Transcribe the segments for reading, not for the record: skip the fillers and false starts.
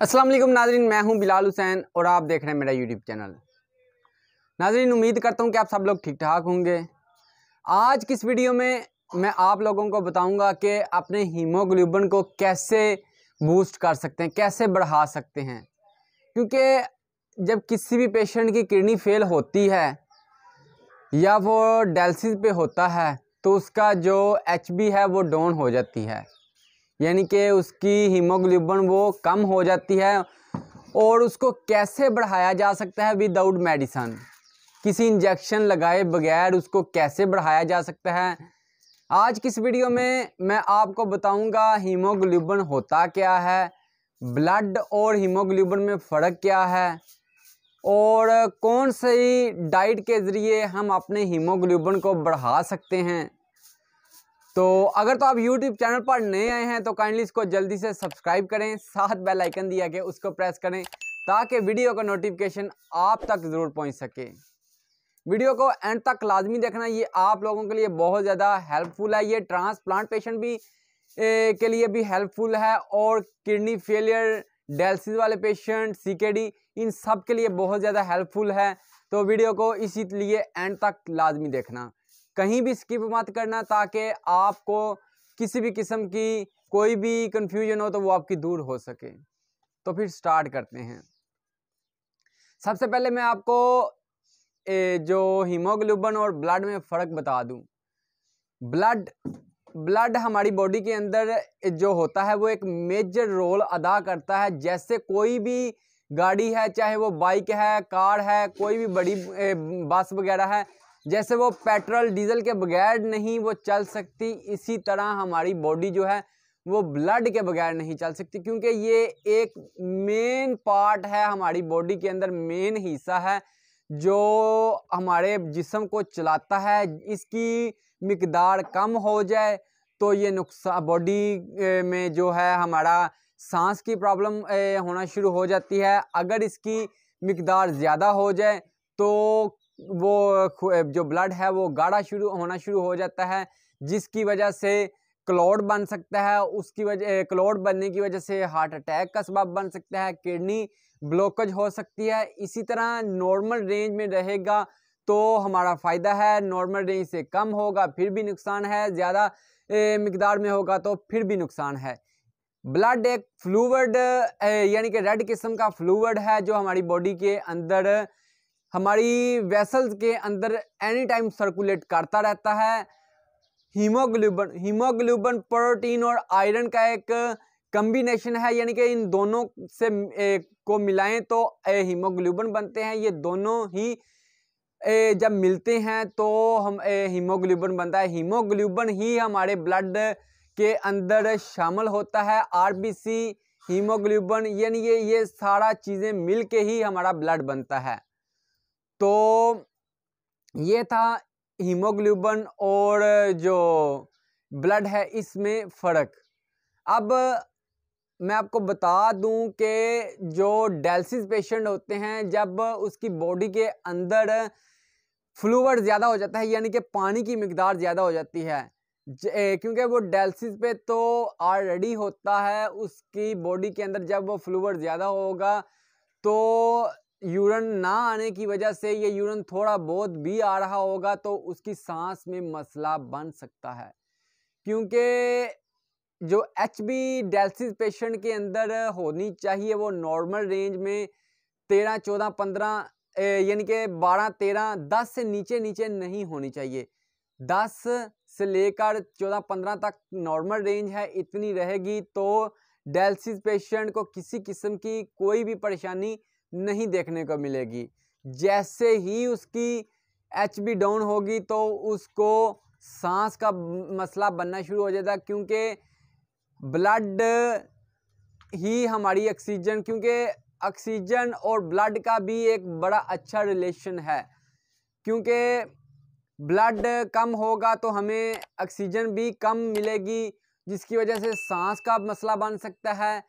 अस्सलाम वालेकुम नाज़रीन, मैं हूं बिलाल हुसैन और आप देख रहे हैं मेरा यूट्यूब चैनल। नाज़रीन, उम्मीद करता हूं कि आप सब लोग ठीक ठाक होंगे। आज की इस वीडियो में मैं आप लोगों को बताऊंगा कि अपने हीमोग्लोबिन को कैसे बूस्ट कर सकते हैं, कैसे बढ़ा सकते हैं। क्योंकि जब किसी भी पेशेंट की किडनी फेल होती है या वो डायलिसिस पे होता है तो उसका जो HB है वो डाउन हो जाती है, यानी कि उसकी हीमोग्लोबिन वो कम हो जाती है। और उसको कैसे बढ़ाया जा सकता है विदाउट मेडिसन, किसी इंजेक्शन लगाए बगैर उसको कैसे बढ़ाया जा सकता है। आज की इस वीडियो में मैं आपको बताऊंगा हीमोग्लोबिन होता क्या है, ब्लड और हीमोग्लोबिन में फ़र्क क्या है और कौन सी डाइट के ज़रिए हम अपने हीमोग्लोबिन को बढ़ा सकते हैं। तो अगर तो आप YouTube चैनल पर नए आए हैं तो काइंडली इसको जल्दी से सब्सक्राइब करें, साथ बेल आइकन दिया गया उसको प्रेस करें ताकि वीडियो का नोटिफिकेशन आप तक ज़रूर पहुंच सके। वीडियो को एंड तक लाजमी देखना, ये आप लोगों के लिए बहुत ज़्यादा हेल्पफुल है। ये ट्रांसप्लांट पेशेंट भी के लिए भी हेल्पफुल है और किडनी फेलियर, डायलिसिस वाले पेशेंट, CKD, इन सब के लिए बहुत ज़्यादा हेल्पफुल है। तो वीडियो को इसीलिए एंड तक लाजमी देखना, कहीं भी स्किप मत करना ताकि आपको किसी भी किस्म की कोई भी कंफ्यूजन हो तो वो आपकी दूर हो सके। तो फिर स्टार्ट करते हैं। सबसे पहले मैं आपको जो हीमोग्लोबिन और ब्लड में फ़र्क बता दूं। ब्लड हमारी बॉडी के अंदर जो होता है वो एक मेजर रोल अदा करता है। जैसे कोई भी गाड़ी है, चाहे वो बाइक है, कार है, कोई भी बड़ी बस वगैरह है, जैसे वो पेट्रोल डीजल के बगैर नहीं वो चल सकती, इसी तरह हमारी बॉडी जो है वो ब्लड के बगैर नहीं चल सकती। क्योंकि ये एक मेन पार्ट है हमारी बॉडी के अंदर, मेन हिस्सा है जो हमारे जिस्म को चलाता है। इसकी मिकदार कम हो जाए तो ये नुकसान, बॉडी में जो है हमारा सांस की प्रॉब्लम होना शुरू हो जाती है। अगर इसकी मिकदार ज़्यादा हो जाए तो वो जो ब्लड है वो गाढ़ा होना शुरू हो जाता है, जिसकी वजह से क्लॉट बन सकता है। उसकी वजह क्लॉट बनने की वजह से हार्ट अटैक का सबब बन सकता है, किडनी ब्लॉकेज हो सकती है। इसी तरह नॉर्मल रेंज में रहेगा तो हमारा फ़ायदा है, नॉर्मल रेंज से कम होगा फिर भी नुकसान है, ज़्यादा मिकदार में होगा तो फिर भी नुकसान है। ब्लड एक फ्लूइड यानी कि रेड किस्म का फ्लूइड है जो हमारी बॉडी के अंदर, हमारी वेसल्स के अंदर एनी टाइम सर्कुलेट करता रहता है। हीमोग्लोबिन प्रोटीन और आयरन का एक कॉम्बिनेशन है, यानी कि इन दोनों से को मिलाएं तो हीमोग्लोबिन बनते हैं। ये दोनों ही जब मिलते हैं तो हम हीमोग्लोबिन बनता है। हीमोग्लोबिन ही हमारे ब्लड के अंदर शामिल होता है। RBC, हीमोग्लोबिन, यानी ये सारा चीज़ें मिल के ही हमारा ब्लड बनता है। तो ये था हीमोग्लोबिन और जो ब्लड है इसमें फ़र्क। अब मैं आपको बता दूं कि जो डायलिसिस पेशेंट होते हैं, जब उसकी बॉडी के अंदर फ्लूइड ज़्यादा हो जाता है, यानी कि पानी की मिकदार ज़्यादा हो जाती है, क्योंकि वो डायलिसिस पे तो ऑलरेडी होता है उसकी बॉडी के अंदर, जब वो फ्लूइड ज़्यादा होगा तो यूरिन ना आने की वजह से, ये यूरिन थोड़ा बहुत भी आ रहा होगा तो उसकी सांस में मसला बन सकता है। क्योंकि जो HB डायलिसिस पेशेंट के अंदर होनी चाहिए वो नॉर्मल रेंज में 13, 14, 15 यानी कि 12, 13, 10 से नीचे नहीं होनी चाहिए। 10 से लेकर 14, 15 तक नॉर्मल रेंज है, इतनी रहेगी तो डायलिसिस पेशेंट को किसी किस्म की कोई भी परेशानी नहीं देखने को मिलेगी। जैसे ही उसकी HB डाउन होगी तो उसको सांस का मसला बनना शुरू हो जाता है, क्योंकि ब्लड ही हमारी ऑक्सीजन, क्योंकि ऑक्सीजन और ब्लड का भी एक बड़ा अच्छा रिलेशन है। क्योंकि ब्लड कम होगा तो हमें ऑक्सीजन भी कम मिलेगी, जिसकी वजह से सांस का मसला बन सकता है।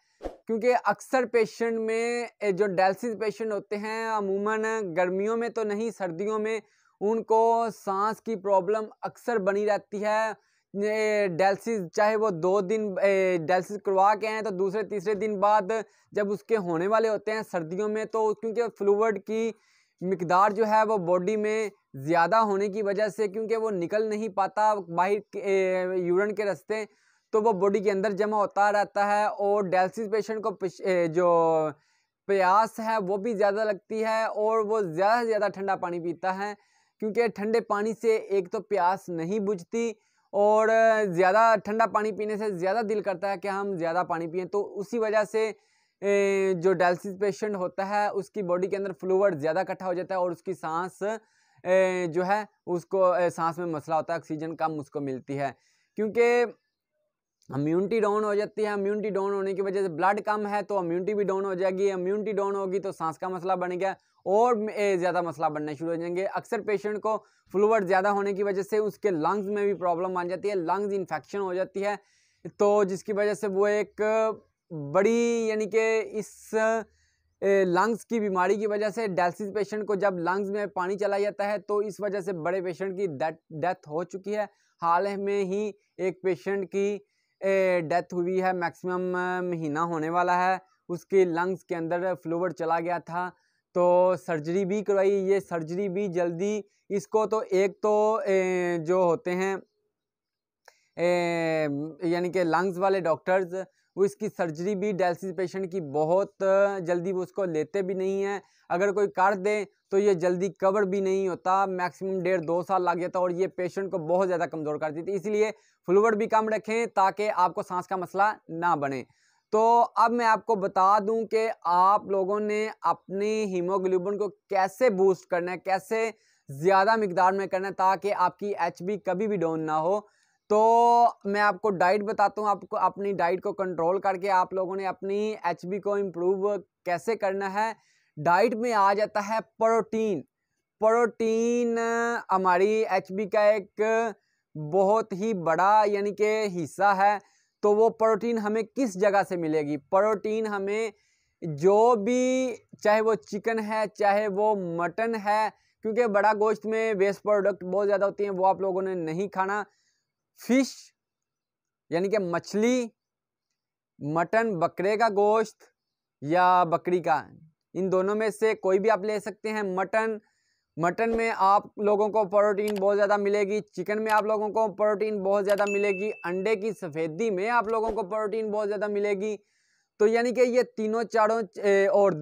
क्योंकि अक्सर पेशेंट में जो डायलिसिस पेशेंट होते हैं, अमूमन गर्मियों में तो नहीं, सर्दियों में उनको सांस की प्रॉब्लम अक्सर बनी रहती है। डायलिसिस चाहे वो 2 दिन डायलिसिस करवा के आएँ तो दूसरे तीसरे दिन बाद जब उसके होने वाले होते हैं सर्दियों में, तो क्योंकि फ्लूइड की मिकदार जो है वो बॉडी में ज़्यादा होने की वजह से, क्योंकि वो निकल नहीं पाता बाहर यूरिन के रास्ते, तो वो बॉडी के अंदर जमा होता रहता है और डायलिसिस पेशेंट को जो प्यास है वो भी ज़्यादा लगती है और वो ज़्यादा से ज़्यादा ठंडा पानी पीता है, क्योंकि ठंडे पानी से एक तो प्यास नहीं बुझती और ज़्यादा ठंडा पानी पीने से ज़्यादा दिल करता है कि हम ज़्यादा पानी पिएं। तो उसी वजह से जो डायलिसिस पेशेंट होता है उसकी बॉडी के अंदर फ्लूइड ज़्यादा इकट्ठा हो जाता है और उसकी सांस जो है उसको सांस में मसला होता है, ऑक्सीजन कम उसको मिलती है, क्योंकि इम्यूनिटी डाउन हो जाती है। इम्यूनिटी डाउन होने की वजह से ब्लड कम है तो इम्यूनिटी भी डाउन हो जाएगी, इम्यूनिटी डाउन होगी तो सांस का मसला बन गया और ज़्यादा मसला बनना शुरू हो जाएंगे। अक्सर पेशेंट को फ्लूइड ज़्यादा होने की वजह से उसके लंग्स में भी प्रॉब्लम आ जाती है, लंग्स इन्फेक्शन हो जाती है, तो जिसकी वजह से वो एक बड़ी यानी कि इस लंग्स की बीमारी की वजह से डायलिसिस पेशेंट को जब लंग्स में पानी चला जाता है तो इस वजह से बड़े पेशेंट की डेथ हो चुकी है। हाल में ही एक पेशेंट की डेथ हुई है, मैक्सिमम महीना होने वाला है, उसके लंग्स के अंदर फ्लूइड चला गया था तो सर्जरी भी करवाई। ये सर्जरी भी जल्दी इसको तो एक तो जो होते हैं यानी कि लंग्स वाले डॉक्टर्स वो इसकी सर्जरी भी डायलिसिस पेशेंट की बहुत जल्दी वो उसको लेते भी नहीं हैं। अगर कोई कर दे तो ये जल्दी कवर भी नहीं होता, मैक्सिमम 1.5-2 साल लग जाता और ये पेशेंट को बहुत ज़्यादा कमज़ोर कर देती है। इसलिए फ्लूइड भी कम रखें ताकि आपको सांस का मसला ना बने। तो अब मैं आपको बता दूं कि आप लोगों ने अपनी हीमोग्लोबिन को कैसे बूस्ट करना है, कैसे ज़्यादा मिकदार में करना है ताकि आपकी HB कभी भी डाउन ना हो। तो मैं आपको डाइट बताता हूँ, आपको अपनी डाइट को कंट्रोल करके आप लोगों ने अपनी HB को इम्प्रूव कैसे करना है। डाइट में आ जाता है प्रोटीन। प्रोटीन हमारी HB का एक बहुत ही बड़ा यानी कि हिस्सा है। तो वो प्रोटीन हमें किस जगह से मिलेगी? प्रोटीन हमें जो भी, चाहे वो चिकन है चाहे वो मटन है, क्योंकि बड़ा गोश्त में वेस्ट प्रोडक्ट बहुत ज़्यादा होती हैं, वो आप लोगों ने नहीं खाना। फिश यानी कि मछली, मटन बकरे का गोश्त या बकरी का, इन दोनों में से कोई भी आप ले सकते हैं। मटन में आप लोगों को प्रोटीन बहुत ज़्यादा मिलेगी, चिकन में आप लोगों को प्रोटीन बहुत ज़्यादा मिलेगी, अंडे की सफ़ेदी में आप लोगों को प्रोटीन बहुत ज़्यादा मिलेगी। तो यानी कि ये तीनों चारों और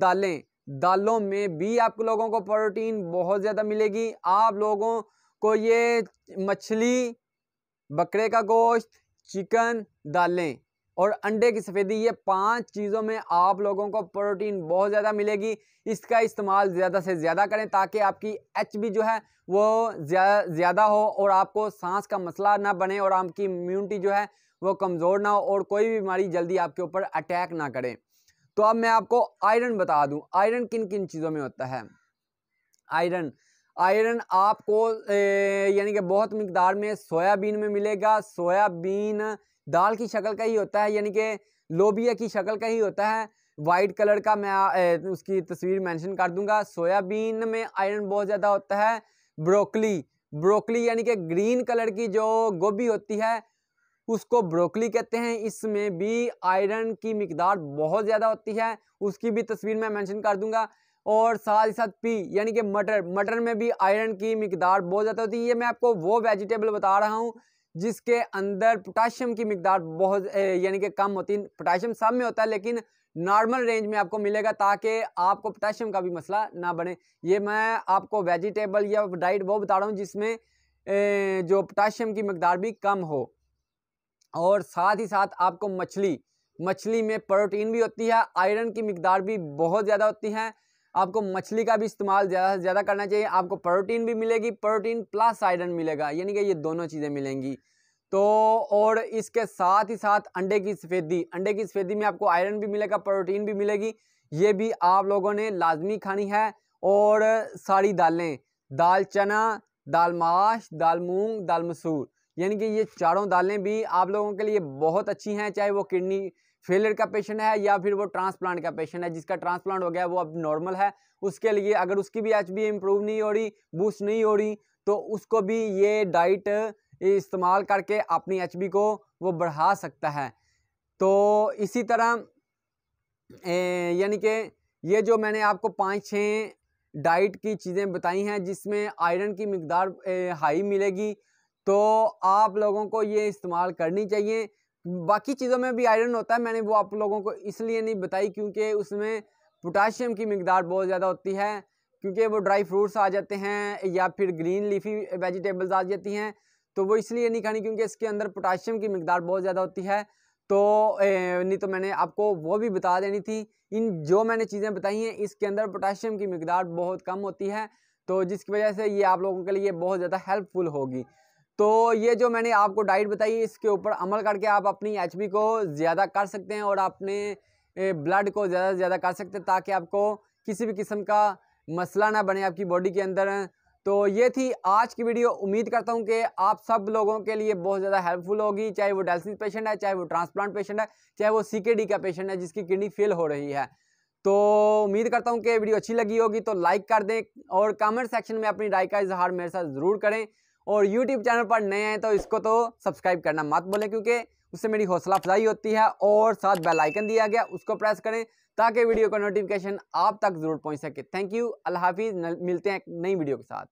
दालों में भी आप लोगों को प्रोटीन बहुत ज़्यादा मिलेगी। आप लोगों को ये मछली, बकरे का गोश्त, चिकन, दालें और अंडे की सफ़ेदी, ये 5 चीज़ों में आप लोगों को प्रोटीन बहुत ज़्यादा मिलेगी। इसका इस्तेमाल ज़्यादा से ज़्यादा करें ताकि आपकी HB जो है वो ज़्यादा हो और आपको सांस का मसला ना बने और आपकी इम्यूनिटी जो है वो कमज़ोर ना हो और कोई भी बीमारी जल्दी आपके ऊपर अटैक ना करे। तो अब मैं आपको आयरन बता दूं, आयरन किन किन चीज़ों में होता है। आयरन आपको यानी कि बहुत मिकदार में सोयाबीन में मिलेगा। सोयाबीन दाल की शक्ल का ही होता है, यानी कि लोबिया की शक्ल का ही होता है, वाइट कलर का। मैं उसकी तस्वीर मेंशन कर दूंगा। सोयाबीन में आयरन बहुत ज़्यादा होता है। ब्रोकली यानी कि ग्रीन कलर की जो गोभी होती है उसको ब्रोकली कहते हैं, इसमें भी आयरन की मिकदार बहुत ज़्यादा होती है, उसकी भी तस्वीर मैं मेंशन कर दूंगा। और साथ ही साथ पी यानी कि मटर में भी आयरन की मिकदार बहुत ज़्यादा होती है। ये मैं आपको वो वेजिटेबल बता रहा हूँ जिसके अंदर पोटाशियम की मिकदार बहुत यानी कि कम होती है। पोटाशियम सब में होता है लेकिन नॉर्मल रेंज में आपको मिलेगा ताकि आपको पोटाशियम का भी मसला ना बने। ये मैं आपको वेजिटेबल या डाइट वो बता रहा हूँ जिसमें जो पोटाशियम की मिकदार भी कम हो। और साथ ही साथ आपको मछली में प्रोटीन भी होती है, आयरन की मिकदार भी बहुत ज़्यादा होती है। आपको मछली का भी इस्तेमाल ज़्यादा से ज़्यादा करना चाहिए। आपको प्रोटीन भी मिलेगी, प्रोटीन प्लस आयरन मिलेगा, यानी कि ये दोनों चीज़ें मिलेंगी। तो और इसके साथ ही साथ अंडे की सफ़ेदी में आपको आयरन भी मिलेगा, प्रोटीन भी मिलेगी, ये भी आप लोगों ने लाजमी खानी है। और सारी दालें, दाल चना, दाल माश, दाल मूंग, दाल मसूर, यानी कि ये चारों दालें भी आप लोगों के लिए बहुत अच्छी हैं। चाहे वो किडनी फेलियर का पेशेंट है या फिर वो ट्रांसप्लांट का पेशेंट है, जिसका ट्रांसप्लांट हो गया वो अब नॉर्मल है, उसके लिए अगर उसकी भी HB इम्प्रूव नहीं हो रही, बूस्ट नहीं हो रही, तो उसको भी ये डाइट इस्तेमाल करके अपनी एचबी को वो बढ़ा सकता है। तो इसी तरह यानी कि ये जो मैंने आपको 5-6 डाइट की चीज़ें बताई हैं जिसमें आयरन की मिकदार हाई मिलेगी, तो आप लोगों को ये इस्तेमाल करनी चाहिए। बाकी चीज़ों में भी आयरन होता है, मैंने वो आप लोगों को इसलिए नहीं बताई क्योंकि उसमें पोटाशियम की मिकदार बहुत ज़्यादा होती है, क्योंकि वो ड्राई फ्रूट्स आ जाते हैं या फिर ग्रीन लीफी वेजिटेबल्स आ जाती हैं, तो वो इसलिए नहीं खानी क्योंकि इसके अंदर पोटाशियम की मिकदार बहुत ज़्यादा होती है। तो नहीं तो मैंने आपको वो भी बता देनी थी। इन जो मैंने चीज़ें बताई हैं इसके अंदर पोटाशियम की मिकदार बहुत कम होती है, तो जिसकी वजह से ये आप लोगों के लिए बहुत ज़्यादा हेल्पफुल होगी। तो ये जो मैंने आपको डाइट बताई इसके ऊपर अमल करके आप अपनी एचबी को ज़्यादा कर सकते हैं और अपने ब्लड को ज़्यादा से ज़्यादा कर सकते हैं, ताकि आपको किसी भी किस्म का मसला ना बने आपकी बॉडी के अंदर। तो ये थी आज की वीडियो। उम्मीद करता हूँ कि आप सब लोगों के लिए बहुत ज़्यादा हेल्पफुल होगी, चाहे वो डायलिसिस पेशेंट है, चाहे वो ट्रांसप्लांट पेशेंट है, चाहे वो सीकेडी का पेशेंट है जिसकी किडनी फेल हो रही है। तो उम्मीद करता हूँ कि वीडियो अच्छी लगी होगी, तो लाइक कर दें और कमेंट सेक्शन में अपनी राय का इजहार मेरे साथ ज़रूर करें। और यूट्यूब चैनल पर नए हैं तो इसको तो सब्सक्राइब करना मत भूलें, क्योंकि उससे मेरी हौसला अफजाई होती है। और साथ बेल आइकन दिया गया उसको प्रेस करें ताकि वीडियो का नोटिफिकेशन आप तक ज़रूर पहुँच सके। थैंक यू, अल्लाह हाफिज़। मिलते हैं एक नई वीडियो के साथ।